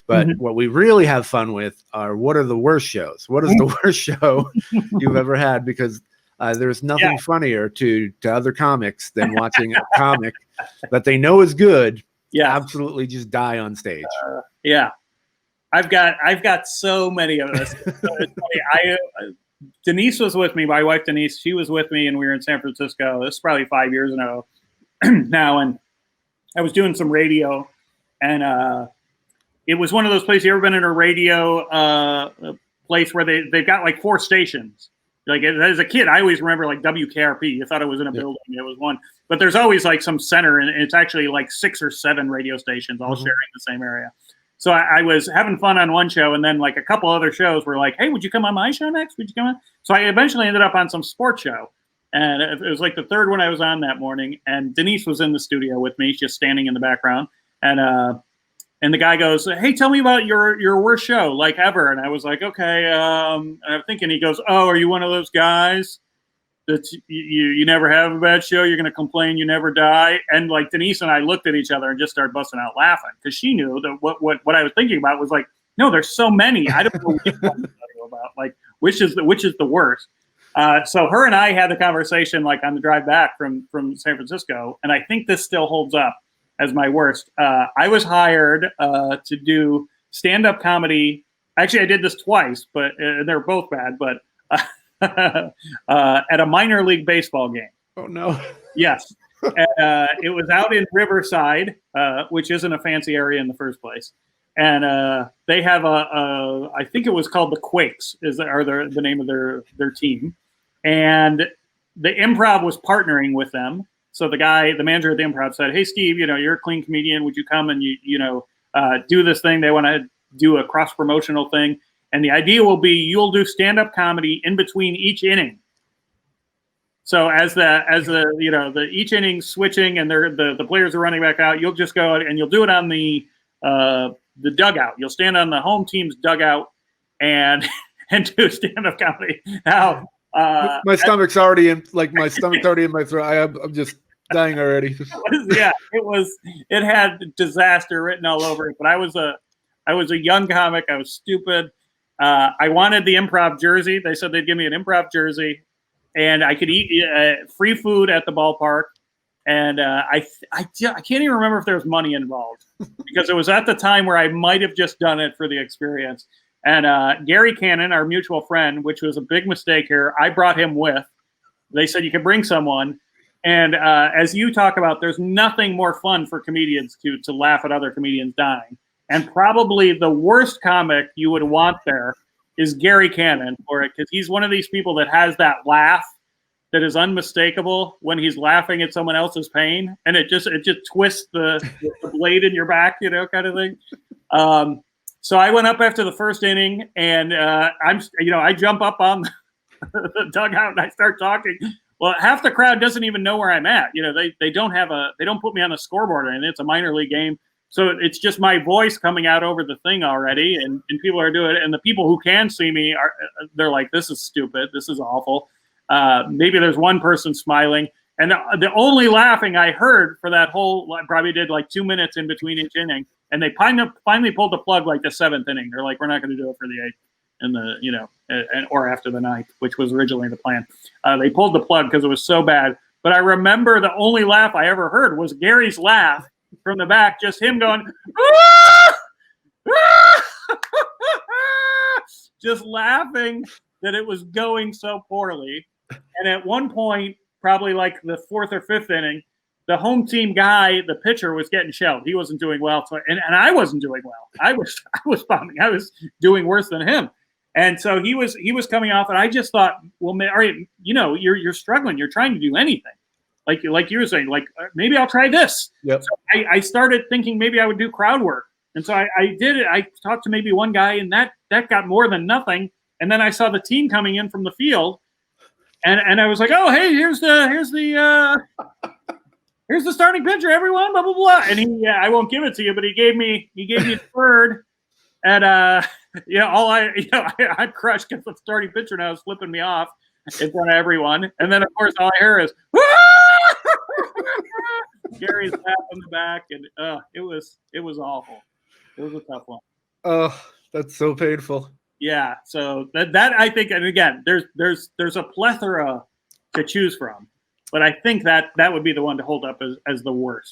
But what we really have fun with are what are the worst shows? What is the worst show you've ever had? Because there's nothing funnier to other comics than watching a comic that they know is good absolutely just die on stage. I've got so many of us. It's funny. Denise was with me, my wife Denise. She was with me, and we were in San Francisco. This is probably 5 years ago now, and I was doing some radio, and it was one of those places. You ever been in a radio place where they've got like 4 stations? Like as a kid, I always remember like WKRP. You thought it was in a building. It was one. But there's always like some center, and it's actually like 6 or 7 radio stations all sharing the same area. So I was having fun on one show, and then like a couple other shows were like, hey, would you come on my show next? Would you come on? So I eventually ended up on some sports show. And it was like the 3rd one I was on that morning. And Denise was in the studio with me, just standing in the background. And the guy goes, hey, tell me about your worst show, like ever. And I was like, okay. And I'm thinking, he goes, oh, are you one of those guys that you never have a bad show? You're going to complain you never die? And like Denise and I looked at each other and just started busting out laughing because she knew that what I was thinking about was like, no, there's so many. I don't know which one to tell you about. Like, which is the worst. So her and I had the conversation like on the drive back from San Francisco. And I think this still holds up as my worst. I was hired to do stand-up comedy. Actually, I did this twice, but they're both bad. But at a minor league baseball game. Oh no! Yes, and, it was out in Riverside, which isn't a fancy area in the first place. And they have I think it was called the Quakes, are the name of their team, and the Improv was partnering with them. So the manager of the Improv said, hey, Steve, you're a clean comedian. Would you come and do this thing? They want to do a cross-promotional thing. And the idea will be you'll do stand-up comedy in between each inning. So as the each inning switching and the players are running back out, you'll just go and you'll do it on the dugout. You'll stand on the home team's dugout and do stand-up comedy. Now, my stomach's already in my throat. I'm just dying already. It had disaster written all over it. But I was a young comic. I was stupid. I wanted the Improv jersey. They said they'd give me an Improv jersey, and I could eat free food at the ballpark. And I can't even remember if there was money involved because it was at the time where I might have just done it for the experience. And Gary Cannon, our mutual friend, which was a big mistake here, I brought him with. They said you could bring someone. And as you talk about, there's nothing more fun for comedians to laugh at other comedians dying. And probably the worst comic you would want there is Gary Cannon for it, because he's one of these people that has that laugh that is unmistakable when he's laughing at someone else's pain, and it just twists the blade in your back, kind of thing. So I went up after the first inning, and I jump up on the dugout and I start talking. Well, half the crowd doesn't even know where I'm at. They don't put me on the scoreboard, and it's a minor league game. So it's just my voice coming out over the thing already, and people are doing it. And the people who can see me they're like, this is stupid. This is awful. Maybe there's one person smiling. And the only laughing I heard for that whole, I probably did like 2 minutes in between each inning. And they finally pulled the plug like the 7th inning. They're like, we're not going to do it for the 8th and or after the 9th, which was originally the plan. They pulled the plug because it was so bad. But I remember the only laugh I ever heard was Gary's laugh from the back, just him going, ah! Ah! Just laughing that it was going so poorly. And at one point, probably like the 4th or 5th inning, the home team guy, the pitcher, was getting shelled. He wasn't doing well, and I wasn't doing well. I was bombing. I was doing worse than him. And so he was coming off, and I just thought, well, all right, you're struggling. You're trying to do anything. Like you were saying, like maybe I'll try this. Yep. So I started thinking maybe I would do crowd work, and so I did it. I talked to maybe one guy, and that got more than nothing. And then I saw the team coming in from the field, and I was like, oh, hey, here's the starting pitcher, everyone, blah blah blah. And I won't give it to you, but he gave me the bird, and I'm crushed because the starting pitcher now is flipping me off in front of everyone, and then of course all I hear is. Gary's laugh in the back, and it was awful. It was a tough one. Oh, that's so painful. Yeah, so that I think, and again, there's a plethora to choose from, but I think that would be the one to hold up as the worst.